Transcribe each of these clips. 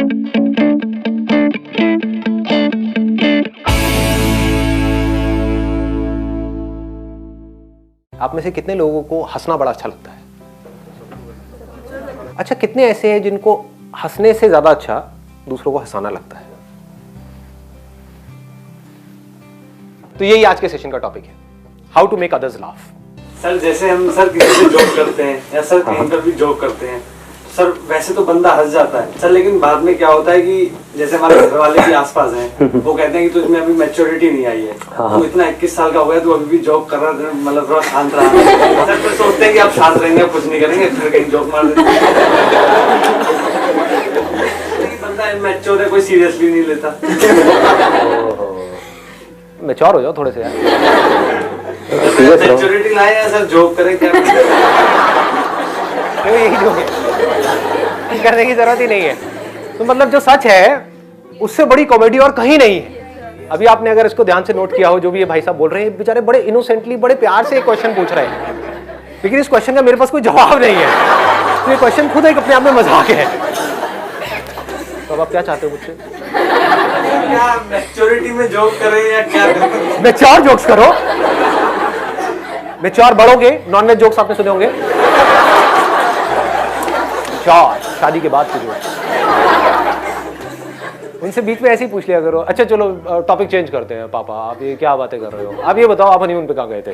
आप में से कितने लोगों को हंसना बड़ा अच्छा लगता है? अच्छा, कितने ऐसे हैं जिनको हंसने से ज्यादा अच्छा दूसरों को हंसाना लगता है? तो यही आज के सेशन का टॉपिक है, how to make others laugh. Sir जैसे हम सर किसी से जोक करते हैं या सर कहीं पर भी जोक करते हैं, सर वैसे तो बंदा हंस जाता है सर, लेकिन बाद में क्या होता है कि जैसे हमारे घर वाले भी आसपास हैं, वो कहते हैं कि तुझमें अभी मैच्योरिटी नहीं आई है, तू इतना 21 साल का हो गया, तू अभी भी जोक कर रहा है, मतलब थोड़ा शांत रहा। सर फिर सोचते हैं कि आप शांत रहेंगे, कुछ नहीं करेंगे, फिर कहीं जोक मार देते हैं। बंदा मैच्योर है, कोई सीरियसली नहीं लेता। मैच्योर हो जाओ थोड़े से यार। मैच्योरिटी लाए या सर जोक करें क्या? यही जोक है, करने की जरूरत ही नहीं है। तो मतलब जो सच है उससे बड़ी कॉमेडी और कहीं नहीं है। अभी आपने अगर इसको ध्यान से नोट किया हो, जो भी ये भाई साहब बोल रहे हैं, बेचारे बड़े इनोसेंटली, बड़े प्यार से एक क्वेश्चन पूछ रहे हैं, लेकिन इस क्वेश्चन का मेरे पास कोई जवाब नहीं है। तो ये क्वेश्चन खुद एक अपने आप में मजाक है। तो अब आप क्या चाहते हो मुझसे? क्या मैच्योरिटी में जोक करें या क्या? मैच्योर जोक्स करो। मैच्योर बढ़ोगे, नॉनवेज जोक्स आपने सुने होंगे, शादी के बाद के जोक्स, उनसे बीच में ऐसे ही पूछ लिया करो। अच्छा चलो टॉपिक चेंज करते हैं। पापा आप ये क्या बातें कर रहे हो? आप ये बताओ, आप हनीमून पे कहाँ गए थे?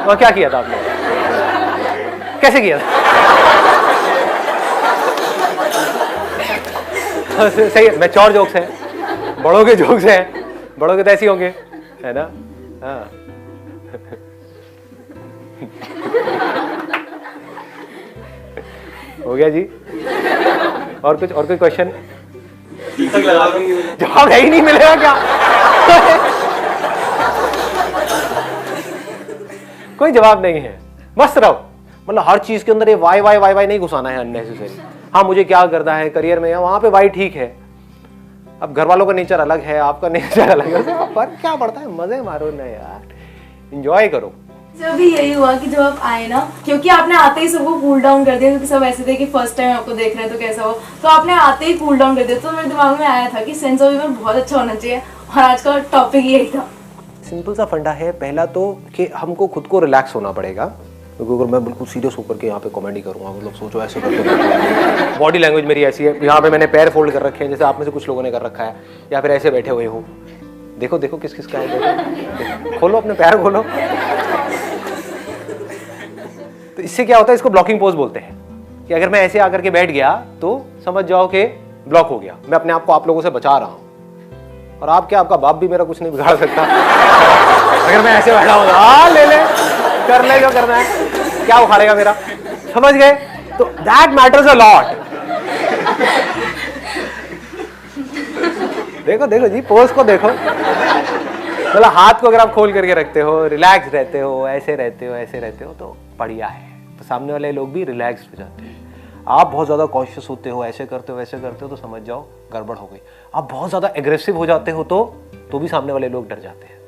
और क्या किया था आपने? कैसे किया था? सही है, मैच्योर जोक्स हैं, बड़ों के जोक्स हैं, बड़ों के तो ऐसे होंगे, है ना? हाँ। हो गया जी? और कोई क्वेश्चन? जवाब है ही नहीं, मिलेगा क्या? कोई जवाब नहीं है, मस्त रहो। मतलब हर चीज के अंदर ये वाई वाई वाई वाई नहीं घुसाना है अननेसेसरी। हाँ मुझे क्या करना है करियर में, वहां पे वाई ठीक है। अब घर वालों का नेचर अलग है, आपका नेचर अलग है, फर्क क्या पड़ता है? मजे मारो ना यार, एंजॉय करो। जब भी यही हुआ कि जब आप आए ना, क्योंकि आपने आते ही सबको कूल डाउन कर दिया, क्योंकि सब ऐसे थे कि फर्स्ट टाइम आपको देख रहे हैं तो कैसा हो, तो आपने आते ही कूल डाउन कर दिया। तो मेरे दिमाग में आया था कि सेंस ऑफ ह्यूमर बहुत अच्छा होना चाहिए, और आज का टॉपिक यही था। सिंपल सा फंडा है। पहला तो कि हमको खुद को रिलैक्स होना पड़ेगा, क्योंकि अगर मैं बिल्कुल सीरियस होकर के यहाँ पे कॉमेडी करूँगा, मतलब सोचो ऐसे करके, बॉडी लैंग्वेज मेरी ऐसी है, यहाँ पे मैंने पैर फोल्ड कर रखे हैं जैसे आप में से कुछ लोगों ने कर रखा है, या फिर ऐसे बैठे हुए हो। देखो देखो किस किस का है, देखो खोलो अपने पैर खोलो। तो इससे क्या होता है, इसको ब्लॉकिंग पोज बोलते हैं, कि अगर मैं ऐसे आकर के बैठ गया तो समझ जाओ कि ब्लॉक हो गया, मैं अपने आप को आप लोगों से बचा रहा हूं। और आप क्या, आपका बाप भी मेरा कुछ नहीं बिगाड़ सकता अगर मैं ऐसे बैठा हूं। हाँ ले ले, कर ले जो करना है, क्या उखाड़ेगा मेरा, समझ गए? तो दैट मैटर्स अ लॉट। देखो देखो जी, पोज को देखो, मतलब हाथ को अगर आप खोल करके रखते हो, रिलैक्स रहते हो, ऐसे रहते हो, ऐसे रहते हो, तो बढ़िया है। तो सामने वाले लोग भी रिलैक्स हो जाते हैं। आप बहुत ज़्यादा कॉन्शियस होते हो, ऐसे करते हो, वैसे करते हो, तो समझ जाओ गड़बड़ हो गई। आप बहुत ज़्यादा एग्रेसिव हो जाते हो तो भी सामने वाले लोग डर जाते हैं।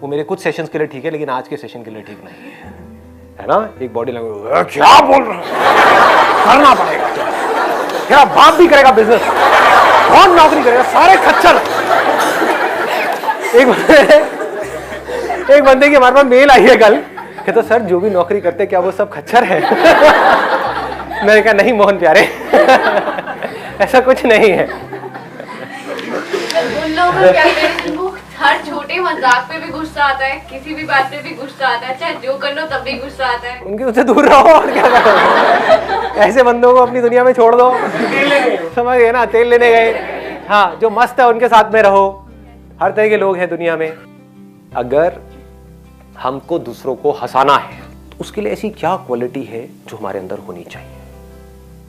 वो मेरे कुछ सेशंस के लिए ठीक है, लेकिन आज के सेशन के लिए ठीक नहीं है ना? एक बॉडी लैंग्वेज, क्या बोल रहा है, करना पड़ेगा, क्या बाप भी करेगा बिजनेस, कौन नौकरी करेगा, सारे खच्चर। एक बंदे की हमारे पास मेल आई है कल, कहता सर जो भी नौकरी करते क्या वो सब खच्चर है? मैंने कहा नहीं मोहन प्यारे, ऐसा कुछ नहीं है। उन लोगों को क्या कहते हैं, हर छोटे मजाक पे भी गुस्सा आता है, किसी भी बात पे भी गुस्सा आता है, चाहे जो कर लो तब भी गुस्सा आता है। उनके उससे दूर रहो और क्या करो। ऐसे बंदों को अपनी दुनिया में छोड़ दो, समझ गए ना? तेल लेने गए, हाँ जो मस्त है उनके साथ में रहो। हर तरह के लोग हैं दुनिया में। अगर हमको दूसरों को हंसाना है तो उसके लिए ऐसी क्या क्वालिटी है जो हमारे अंदर होनी चाहिए?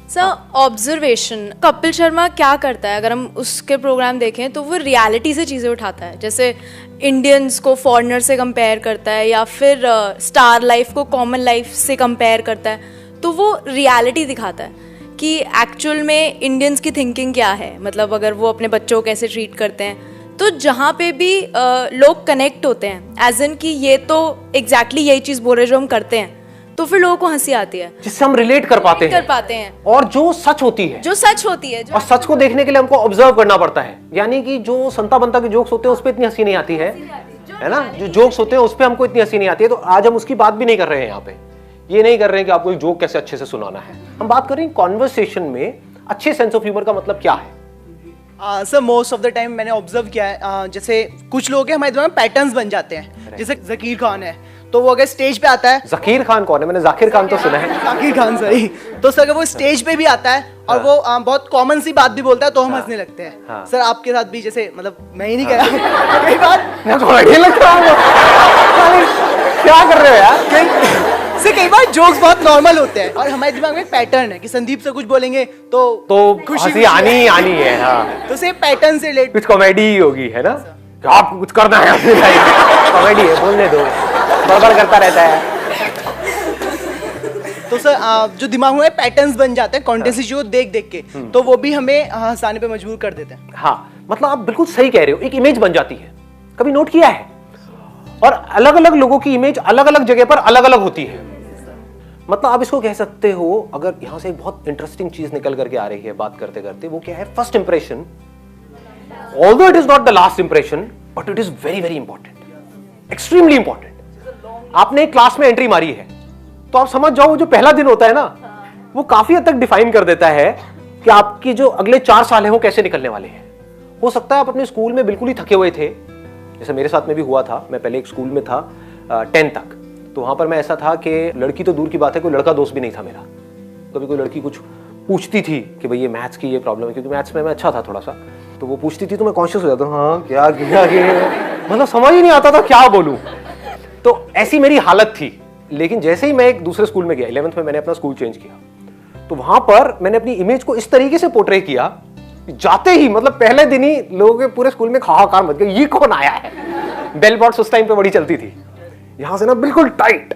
Sir observation. कपिल शर्मा क्या करता है, अगर हम उसके प्रोग्राम देखें तो वो रियलिटी से चीज़ें उठाता है, जैसे इंडियंस को फॉरेनर से कंपेयर करता है, या फिर स्टार लाइफ को कॉमन लाइफ से कंपेयर करता है। तो वो रियलिटी दिखाता है कि एक्चुअल में इंडियंस की थिंकिंग क्या है, मतलब अगर वो अपने बच्चों को कैसे ट्रीट करते हैं। तो जहाँ पे भी लोग कनेक्ट होते हैं, एज इन कि ये तो एग्जैक्टली यही चीज़ बोल रहे जो हम करते हैं, तो फिर लोगों को हंसी आती है, जिससे हम रिलेट कर पाते हैं और जो सच होती है, जो सच होती है, और सच को देखने के लिए हमको ऑब्जर्व करना पड़ता है। यानी कि जो संता बनता के जोक्स होते हैं उस पर इतनी हंसी नहीं आती है ना, जो जोक्स होते हैं उस पर हमको इतनी हंसी नहीं आती है। तो आज हम उसकी बात भी नहीं कर रहे हैं यहाँ पे, ये नहीं कर रहे हैं कि आपको एक जोक कैसे अच्छे से सुनाना है। हम बात कर रहे हैं कॉन्वर्सेशन में अच्छे सेंस ऑफ ह्यूमर का मतलब क्या है। Sir most of the time मैंने ऑब्जर्व किया है, जैसे कुछ लोग हैं हमारे दिमाग में पैटर्न्स बन जाते हैं। जैसे जकीर खान है, तो वो अगर स्टेज पे आता है, जकीर खान कौन है? मैंने जाकिर खान तो सुना है। जाकिर खान सही। तो सर अगर वो स्टेज पे भी आता है और वो बहुत कॉमन सी बात भी बोलता है तो हम हंसने लगते हैं। सर आपके साथ भी जैसे, मतलब मैं ही नहीं कह रहा, कई बार क्या कर रहे हो यार? सर कई बार जोक्स बहुत नॉर्मल होते हैं और हमारे दिमाग में एक पैटर्न है कि संदीप से कुछ बोलेंगे तो हंसी आनी ही आनी है। हाँ, तो सिर्फ पैटर्न से रिलेट कुछ कॉमेडी ही होगी, है ना? कि आपको कुछ करना है, कॉमेडी है, बोलने दो, बड़बड़ करता रहता है। तो सर जो दिमाग में पैटर्न्स बन जाते हैं कॉन्टेंट जो देख देख के, तो वो भी हमें हंसाने पे मजबूर कर देते हैं। हाँ, मतलब आप बिल्कुल सही कह रहे हो, एक इमेज बन जाती है। कभी नोट किया है? और अलग अलग लोगों की इमेज अलग अलग जगह पर अलग अलग होती है। मतलब आप इसको कह सकते हो, अगर यहां से एक बहुत इंटरेस्टिंग चीज निकल करके आ रही है बात करते करते, वो क्या है? First impression, although it is not the last impression, but it is very very important, extremely important. आपने एक क्लास में एंट्री मारी है तो आप समझ जाओ जो पहला दिन होता है ना, वो काफी हद तक डिफाइन कर देता है कि आपकी जो अगले 4 साल है वो कैसे निकलने वाले हैं। हो सकता है आप अपने स्कूल में बिल्कुल ही थके हुए थे, जैसे मेरे साथ में भी हुआ था। मैं पहले एक स्कूल में था 10 तक, तो वहां पर मैं ऐसा था कि लड़की तो दूर की बात है, कोई लड़का दोस्त भी नहीं था मेरा। कभी कोई लड़की कुछ पूछती थी कि भाई ये मैथ्स की ये प्रॉब्लम है, क्योंकि मैथ्स में मैं अच्छा था थोड़ा सा, तो वो पूछती थी तो मैं कॉन्शियस हो जाता, हाँ क्या मतलब समझ ही नहीं आता था क्या बोलूं। तो ऐसी मेरी हालत थी। लेकिन जैसे ही मैं एक दूसरे स्कूल में गया, 11th में मैंने अपना स्कूल चेंज किया, तो वहां पर मैंने अपनी इमेज को इस तरीके से पोर्ट्रे किया, जाते ही मतलब पहले दिन ही लोगों के पूरे स्कूल में हाहाकार मच गया, ये कौन आया है। बेल बॉट्स उस टाइम पे बड़ी चलती थी, यहां से ना बिल्कुल टाइट,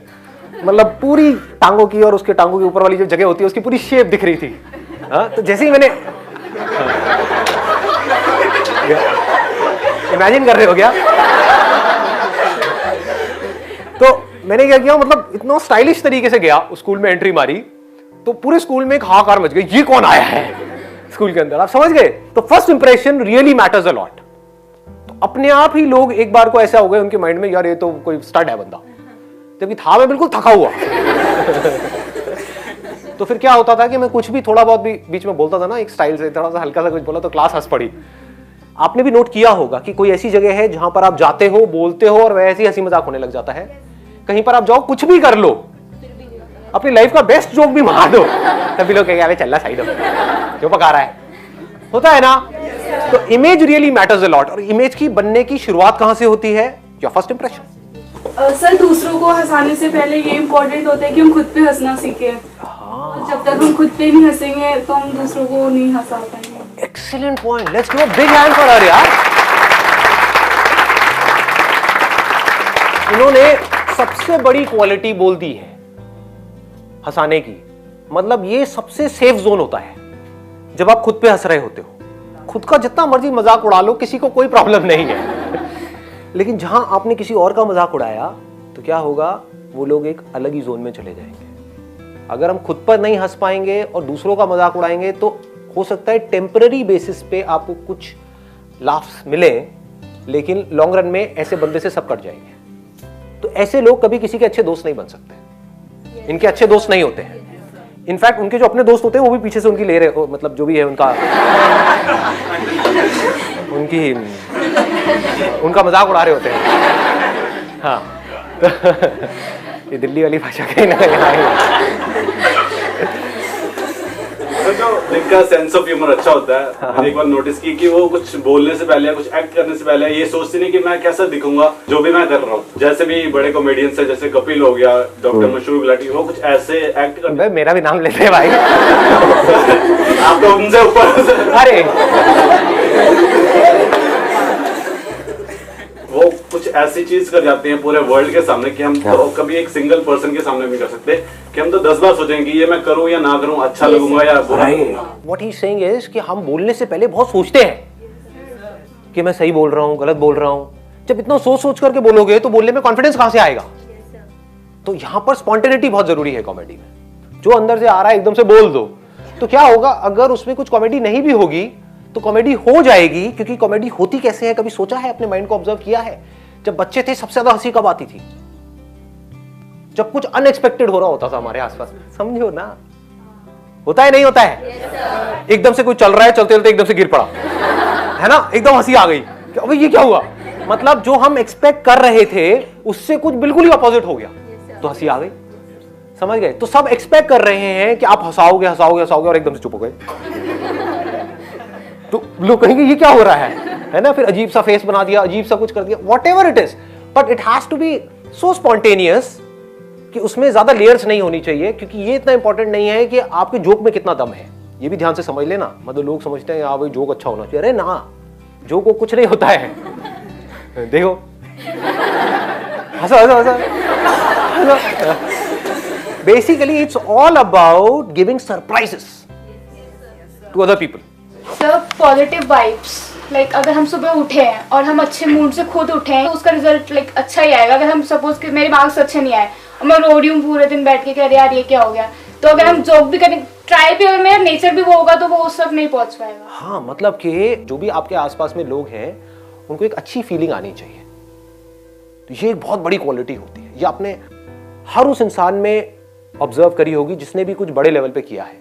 मतलब पूरी टांगों की और उसके टांगों के ऊपर वाली जो जगह होती है उसकी पूरी शेप दिख रही थी। तो जैसे ही मैंने इमेजिन कर रहे हो क्या? तो मैंने क्या किया, मतलब इतना स्टाइलिश तरीके से गया उस स्कूल में, एंट्री मारी तो पूरे स्कूल में एक हाहाकार मच गई, ये कौन आया है स्कूल के अंदर। आप समझ गए? तो first impression really matters a lot. तो अपने आप ही लोग एक बार को ऐसा हो गए उनके माइंड में, यार ये तो कोई स्टड है बंदा, जबकि था मैं बिल्कुल थका हुआ। तो फिर क्या होता था कि मैं कुछ भी थोड़ा बहुत भी बीच में बोलता था ना, एक स्टाइल से थोड़ा सा हल्का सा कुछ बोला तो क्लास हंस पड़ी। आपने भी नोट किया होगा कि कोई ऐसी जगह है जहां पर आप जाते हो, बोलते हो और वैसे ही हंसी मजाक होने लग जाता है। कहीं पर आप जाओ, कुछ भी कर लो, अपनी लाइफ का बेस्ट जोक भी मार दो, तभी लोग कहेंगे चल रहा साइड जो पका रहा है, होता है ना। तो image really matters a lot. और इमेज की बनने की शुरुआत कहां से होती है? Your first impression. सर दूसरों को हंसाने से पहले ये इम्पोर्टेंट होता है कि हम खुद पे हंसना सीखें। जब तक हम खुद पे नहीं हंसेंगे तो हम दूसरों को नहीं हंसा पाएंगे। Excellent point, let's give a big hand for her यार। इन्होंने सबसे बड़ी क्वालिटी बोल दी है हंसाने की। मतलब ये सबसे सेफ जोन होता है जब आप खुद पे हंस रहे होते हो। खुद का जितना मर्जी मजाक उड़ा लो, किसी को कोई प्रॉब्लम नहीं है। लेकिन जहां आपने किसी और का मजाक उड़ाया तो क्या होगा, वो लोग एक अलग ही जोन में चले जाएंगे। अगर हम खुद पर नहीं हंस पाएंगे और दूसरों का मजाक उड़ाएंगे तो हो सकता है टेम्पररी बेसिस पे आपको कुछ लाफ्स मिले, लेकिन लॉन्ग रन में ऐसे बंदे से सब कट जाएंगे। तो ऐसे लोग कभी किसी के अच्छे दोस्त नहीं बन सकते, इनके अच्छे दोस्त नहीं होते हैं। इनफैक्ट उनके जो अपने दोस्त होते हैं वो भी पीछे से उनकी ले रहे, मतलब जो भी है उनका मजाक उड़ा रहे होते हैं। हाँ, ये दिल्ली वाली भाषा कहीं ना जो जिनका सेंस ऑफ ह्यूमर अच्छा होता है, मैंने एक बार नोटिस की कि वो कुछ बोलने से पहले, कुछ एक्ट करने से पहले ये सोचते नहीं कि मैं कैसा दिखूंगा जो भी मैं कर रहा हूँ। जैसे भी बड़े कॉमेडियंस है, जैसे कपिल हो गया, डॉक्टर मशहूर गुलाटी, वो कुछ ऐसे एक्ट करते। मेरा भी नाम लेते हैं भाई। आप तो उनसे ऊपर। अरे वो कुछ ऐसी चीज कर जाते हैं पूरे वर्ल्ड के सामने कि हम तो कभी एक सिंगल पर्सन के सामने नहीं कर सकते, कि हम तो 10 बार सोचेंगे कि ये मैं करूं या ना करूं, अच्छा लगूंगा या बुरा लगूंगा। What he's saying is कि हम बोलने से पहले बहुत सोचते हैं कि मैं सही बोल रहा हूं, गलत बोल रहा हूं। जब इतना सोच सोच करके बोलोगे तो बोलने में कॉन्फिडेंस कहां से आएगा? तो यहां पर स्पॉन्टेनिटी बहुत जरूरी है कॉमेडी में। जो अंदर से आ रहा है एकदम से बोल दो, तो क्या होगा अगर उसमें कुछ कॉमेडी नहीं भी होगी तो कॉमेडी हो जाएगी, क्योंकि कॉमेडी होती कैसे है, कभी सोचा है, अपने माइंड को ऑब्जर्व किया है? जब बच्चे थे सबसे ज्यादा हंसी कब आती थी? जब कुछ अनएक्सपेक्टेड हो रहा होता था हमारे आसपास, समझो ना, होता है नहीं होता है? एकदम से कुछ चल रहा है, चलते चलते एकदम से गिर पड़ा, है ना, एकदम हंसी आ गई, अबे ये क्या हुआ? मतलब जो हम एक्सपेक्ट कर रहे थे उससे कुछ बिल्कुल ही अपोजिट हो गया, तो हंसी आ गई, समझ गए? तो सब एक्सपेक्ट कर रहे हैं कि आप हंसाओगे हंसाओगे हंसाओगे और एकदम से चुप हो गए, तो लोग कहेंगे ये क्या हो रहा है ना? फिर अजीब सा फेस बना दिया, अजीब सा कुछ कर दिया, whatever it is, but it has to be so spontaneous कि उसमें ज्यादा लेयर्स नहीं होनी चाहिए, क्योंकि ये इतना इंपॉर्टेंट नहीं है कि आपके जोक में कितना दम है। ये भी ध्यान से समझ लेना, मतलब लोग समझते हैं भाई जोक अच्छा होना चाहिए, अरे ना, जोक को कुछ नहीं होता है। देखो Hansa Hansa Hansa, basically it's all about giving surprises to other people. Sir positive vibes, like अगर हम सुबह उठे हैं और हम अच्छे मूड से खुद उठे हैं तो उसका रिजल्ट लाइक अच्छा ही आएगा। अगर हम सपोज कि मेरे मार्क्स अच्छे नहीं आए और मैं रो रही हूँ पूरे दिन बैठ के, कह रहे यार ये क्या हो गया, तो अगर हम जोक भी करें, ट्राई भी, अगर मेरा नेचर भी वो होगा तो वो उस तक नहीं पहुंच पाएगा। हाँ, मतलब कि जो भी आपके आसपास में लोग हैं उनको एक अच्छी फीलिंग आनी चाहिए, तो ये एक बहुत बड़ी क्वालिटी होती है। ये आपने हर उस इंसान में ऑब्जर्व करी होगी जिसने भी कुछ बड़े लेवल पे किया है।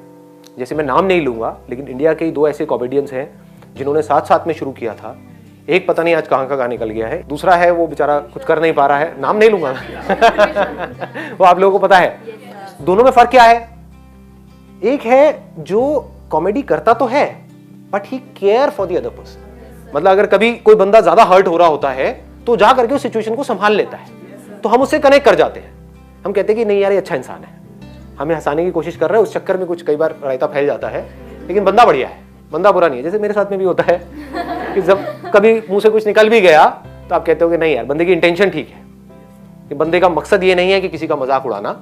जैसे मैं नाम नहीं लूंगा, लेकिन इंडिया के 2 ऐसे कॉमेडियंस हैं जिन्होंने साथ साथ में शुरू किया था। एक पता नहीं आज कहाँ निकल गया है, दूसरा है वो बेचारा कुछ कर नहीं पा रहा है, नाम नहीं लूंगा। वो आप लोगों को पता है। दोनों में फर्क क्या है? एक है जो कॉमेडी करता तो है but he care for the other person, मतलब अगर कभी कोई बंदा ज्यादा हर्ट हो रहा होता है तो जा करके उस सिचुएशन को संभाल लेता है, तो हम उससे कनेक्ट कर जाते हैं। हम कहते हैं कि नहीं यार ये अच्छा इंसान है, हमें हंसाने की कोशिश कर रहा है, उस चक्कर में कुछ कई बार रायता फैल जाता है, लेकिन बंदा बढ़िया है, बंदा बुरा नहीं है। जैसे मेरे साथ में भी होता है कि जब कभी मुंह से कुछ निकल भी गया तो आप कहते हो कि नहीं यार बंदे की इंटेंशन ठीक है, कि बंदे का मकसद ये नहीं है कि किसी का मजाक उड़ाना,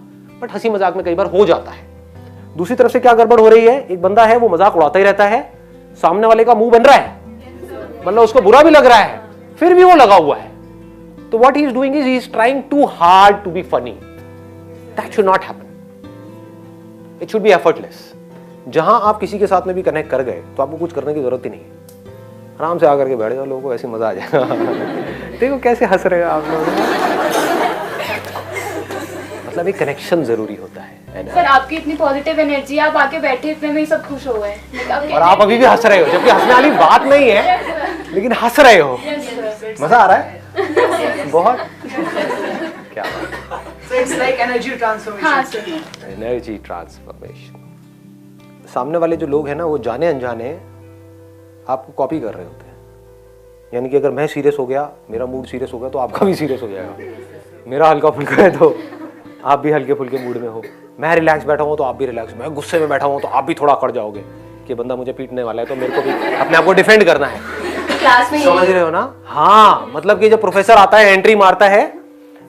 बट हंसी मजाक में कई बार हो जाता है। दूसरी तरफ से क्या गड़बड़ हो रही है, एक बंदा है वो मजाक उड़ाता ही रहता है, सामने वाले का मुंह बन रहा है, मतलब उसको बुरा भी लग रहा है, फिर भी वो लगा हुआ है। तो what he is doing is he is trying too hard to be funny. That should not happen, it should be effortless. जहां आप किसी के साथ में भी कनेक्ट कर गए तो आपको कुछ करने की जरूरत ही नहीं है, आराम से आकर के बैठ जाओ, लोगों को ऐसे मजा आ जाएगा। देखो कैसे हंस रहे हो आप लोग, मतलब एक कनेक्शन जरूरी होता है। सर आपकी इतनी पॉजिटिव एनर्जी, आप आके बैठे इतने में ही सब खुश हो गए, और आप अभी भी हंस रहे हो, जबकि हंसने वाली बात नहीं है, लेकिन हंस रहे हो, मजा आ रहा है बहुत। क्या इट्स लाइक एनर्जी ट्रांसफॉर्मेशन। हाँ सर, एनर्जी ट्रांसफॉर्मेशन। सामने वाले जो लोग हैं ना वो जाने अनजाने आपको कॉपी कर रहे होते हैं, यानी कि अगर मैं सीरियस हो गया, मेरा मूड सीरियस हो गया तो आपका भी सीरियस हो जाएगा। मेरा हल्का फुल्का है तो आप भी हल्के फुल्के मूड में हो, मैं रिलैक्स बैठा हूँ तो आप भी रिलैक्स, मैं गुस्से में बैठा हूँ तो आप भी थोड़ा अकड़ जाओगे कि बंदा मुझे पीटने वाला है, तो मेरे को भी अपने आप को डिफेंड करना है। क्लास में समझ रहे हो ना? हाँ, मतलब कि जब प्रोफेसर आता है, एंट्री मारता है,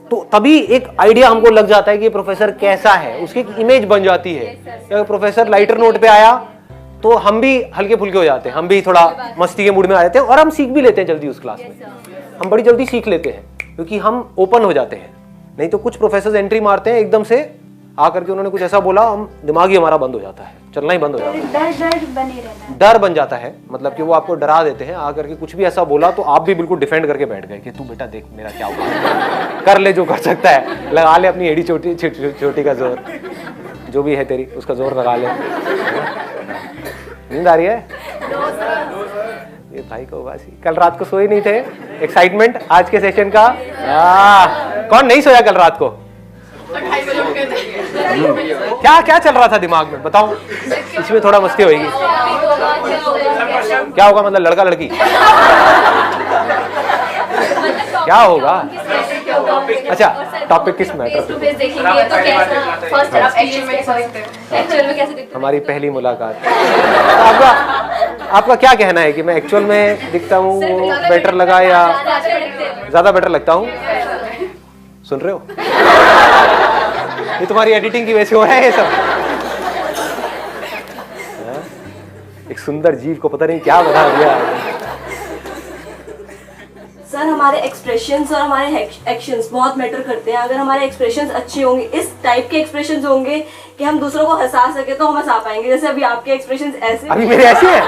तो तभी एक आइडिया हमको लग जाता है कि प्रोफेसर कैसा है, उसकी एक इमेज बन जाती है। अगर प्रोफेसर लाइटर नोट पे आया तो हम भी हल्के फुल्के हो जाते हैं, हम भी थोड़ा मस्ती के मूड में आ जाते हैं, और हम सीख भी लेते हैं जल्दी उस क्लास में। हम बड़ी जल्दी सीख लेते हैं क्योंकि हम ओपन हो जाते हैं। नहीं तो कुछ प्रोफेसर एंट्री मारते हैं एकदम से आकर के, उन्होंने कुछ ऐसा बोला, हम दिमाग ही हमारा बंद हो जाता है, चलना ही बंद हो जाता है, डर बने रहना, डर बन जाता है। मतलब कि वो आपको डरा देते हैं, आकर के कुछ भी ऐसा बोला तो आप भी बिल्कुल डिफेंड करके बैठ गए कि तू बेटा देख मेरा क्या हुआ, कर ले जो कर सकता है, लगा ले अपनी एड़ी छोटी का जोर, जो भी है तेरी उसका जोर लगा ले। नींद आ रही है ये भाई को? बासी कल रात को सोए नहीं थे, एक्साइटमेंट आज के सेशन का। कौन नहीं सोया कल रात को? क्या क्या चल रहा था दिमाग में बताओ, इसमें थोड़ा मस्ती होगी। क्या होगा, मतलब लड़का लड़की क्या होगा? अच्छा, टॉपिक किस मैटर पे? हमारी पहली मुलाकात। आपका क्या कहना है कि मैं एक्चुअल में दिखता हूँ वो बेटर लगा या ज्यादा बेटर लगता हूँ? सुन रहे हो? ये तुम्हारी एडिटिंग की वजह से हो रहा है ये सब। एक सुंदर जीव को पता नहीं क्या बना दिया। सर हमारे एक्सप्रेशंस और हमारे एक्शंस बहुत मैटर करते हैं। अगर हमारे एक्सप्रेशंस अच्छे होंगे, इस टाइप के एक्सप्रेशंस होंगे कि हम दूसरों को हंसा सके, तो हम हंसा पाएंगे। जैसे अभी आपके एक्सप्रेशंस ऐसे, अभी मेरे ऐसे है,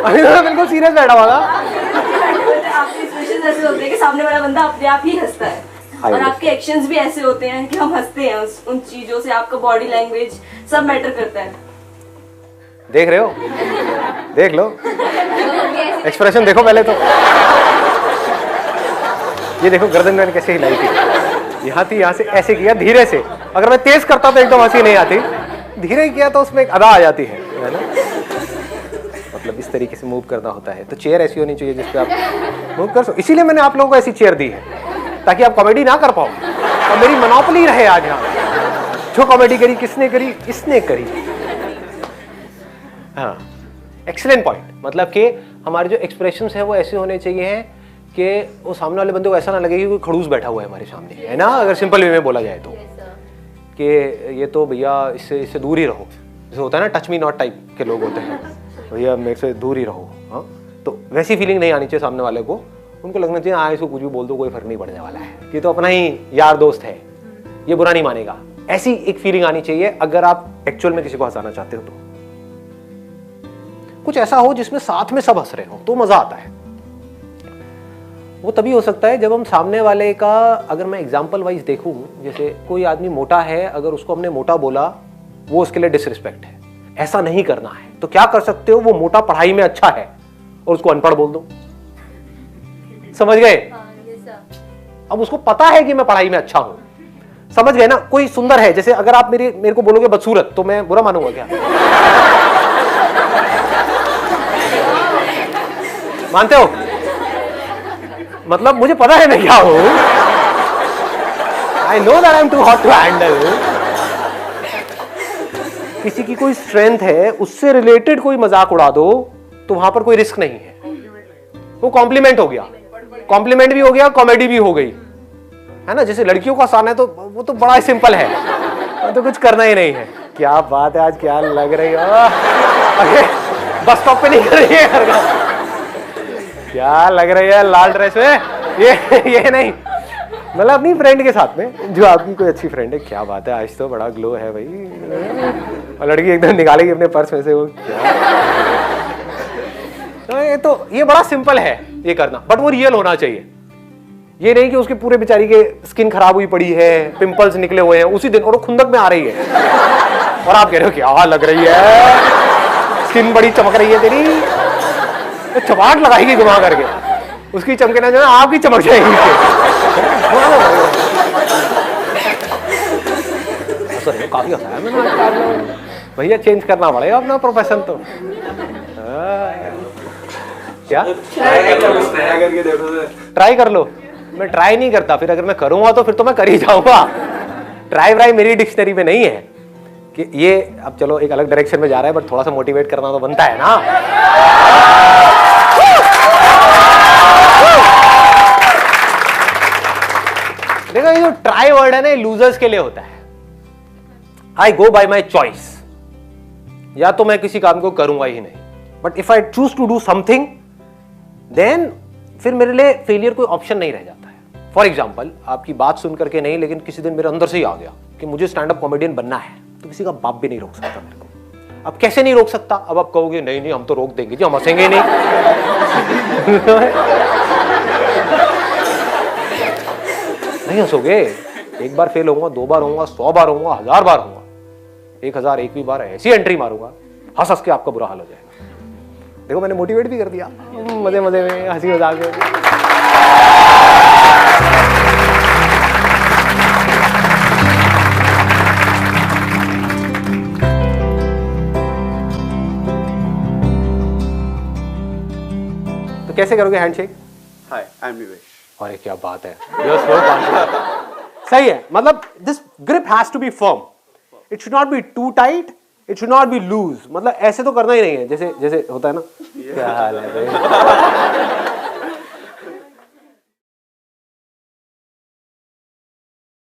अभी तो बिल्कुल सीरियस बैठा हुआ था। आपके एक्सप्रेशंस ऐसे होते हैं कि सामने वाला बंदा अपने आप ही हंसता है, और आपके एक्शंस भी ऐसे होते हैं कि हम हंसते हैं उन चीजों से। आपका बॉडी लैंग्वेज सब मैटर करता है। देख रहे हो, देख लो, एक्सप्रेशन देखो पहले तो। ये देखो गर्दन मैंने कैसे हिलाई थी, यहाँ थी, यहाँ से ऐसे किया धीरे से। अगर मैं तेज करता तो एकदम हंसी नहीं आती, धीरे किया तो उसमें एक अदा आ जाती है ना। मतलब इस तरीके से मूव करना होता है। तो चेयर ऐसी होनी चाहिए जिसपे आप मूव कर सको। इसीलिए मैंने आप लोगों को ऐसी चेयर दी है ताकि आप कॉमेडी ना कर पाओ, और मेरी मोनोपोली रहे आज यहाँ। जो कॉमेडी करी किसने करी? इसने करी। हाँ, एक्सीलेंट पॉइंट। मतलब कि हमारे जो एक्सप्रेशंस हैं वो ऐसे होने चाहिए हैं कि वो सामने वाले बंदे को ऐसा ना लगे कि कोई खड़ूस बैठा हुआ है हमारे सामने, है ना। अगर सिंपल वे में बोला जाए तो कि ये तो भैया इससे दूर ही रहो। जैसे होता है ना टच मी नॉट टाइप के लोग होते हैं, भैया मेरे से दूर ही रहो। हाँ, तो वैसी फीलिंग नहीं आनी चाहिए सामने वाले को। उनको लगना चाहिए हाँ इसको कुछ भी बोल दो, कोई फर्क नहीं पड़ने वाला है, ये तो अपना ही यार दोस्त है, ये बुरा नहीं मानेगा। ऐसी एक फीलिंग आनी चाहिए अगर आप एक्चुअल में किसी को हंसाना चाहते हो। तो कुछ ऐसा हो जिसमें साथ में सब हंस रहे हो तो मजा आता है। वो तभी हो सकता है जब हम सामने वाले का, अगर मैं एग्जांपल वाइज देखूं, जैसे कोई आदमी मोटा है, अगर उसको हमने मोटा बोला वो उसके लिए डिसरिस्पेक्ट है, ऐसा नहीं करना है। तो क्या कर सकते हो, वो मोटा पढ़ाई में अच्छा है और उसको अनपढ़ बोल दो। समझ गए? अब उसको पता है कि मैं पढ़ाई में अच्छा हूं, समझ गए ना। कोई सुंदर है, जैसे अगर आप मेरे को बोलोगे बदसूरत तो मैं बुरा मानूंगा क्या? मानते हो? मतलब मुझे पता है मैं क्या हूं। I know that I am too hot to handle. किसी की कोई स्ट्रेंथ है, उससे रिलेटेड कोई मजाक उड़ा दो तो वहां पर कोई रिस्क नहीं है। वो कॉम्प्लीमेंट हो गया, कॉम्प्लीमेंट भी हो गया, कॉमेडी भी हो गई, है ना। जैसे लड़कियों का आसान है तो वो तो बड़ा सिंपल है, तो कुछ करना ही नहीं है। क्या बात है, आज क्या लग रही हो? बस स्टॉप पे नहीं कर रही है, क्या लग रही है लाल ड्रेस में? ये नहीं, मतलब अपनी फ्रेंड के साथ में, जो आपकी कोई अच्छी फ्रेंड है। क्या बात है, आज तो बड़ा ग्लो है भाई। और लड़की एकदम निकालेगी अपने पर्स में से वो क्या। तो ये बड़ा सिंपल है ये करना, बट वो रियल होना चाहिए। ये नहीं कि उसके पूरे बेचारी के स्किन खराब हुई पड़ी है, पिंपल्स निकले हुए हैं उसी दिन, और वो खुंदक में आ रही है, और आप कह रहे हो क्या लग रही है, स्किन बड़ी चमक रही है तेरी, तो चमाट लगाएगी घुमा करके, उसकी चमके ना जो है आपकी चमक जाएगी। काफी हंसाया मैंने भैया, चेंज करना पड़ेगा अपना प्रोफेशन। तो क्या ट्राई कर लो? मैं ट्राई नहीं करता, फिर अगर मैं करूंगा तो फिर तो मैं कर ही जाऊंगा। ट्राई व्राई मेरी डिक्शनरी में नहीं है कि ये, अब चलो एक अलग डायरेक्शन में जा रहा है, बट थोड़ा सा मोटिवेट करना तो बनता है ना। देखो ये जो ट्राई वर्ड है ना, लूजर्स के लिए होता है। आई गो बाय माई चॉइस, या तो मैं किसी काम को करूंगा ही नहीं, but if I choose to do something then फिर मेरे लिए फेलियर कोई ऑप्शन नहीं रह जाता है। फॉर एग्जाम्पल, आपकी बात सुन करके नहीं, लेकिन किसी दिन मेरे अंदर से ही आ गया कि मुझे स्टैंड अप कॉमेडियन बनना है, तो किसी का बाप भी नहीं रोक सकता मेरे को। अब कैसे नहीं रोक सकता? अब आप कहोगे नहीं नहीं हम तो रोक देंगे जी, हम हंसेंगे नहीं। नहीं हंसोगे, एक बार फेल होऊंगा, 2 बार होऊंगा, 100 बार होऊंगा, 1000 बार होऊंगा, 1001वीं बार ऐसी एंट्री मारूंगा, हंस हंस के आपका बुरा हाल हो जाएगा। देखो मैंने मोटिवेट भी कर दिया, मजे मजे में, हंसी मजाक में। तो कैसे करोगे हैंडशेक? हाय, आई एम निवेश। अरे क्या बात है, सही है। मतलब this grip has to be firm, it should not be too tight, it should not be loose. मतलब ऐसे तो करना ही नहीं है, जैसे जैसे होता है ना। क्या हाल है भाई?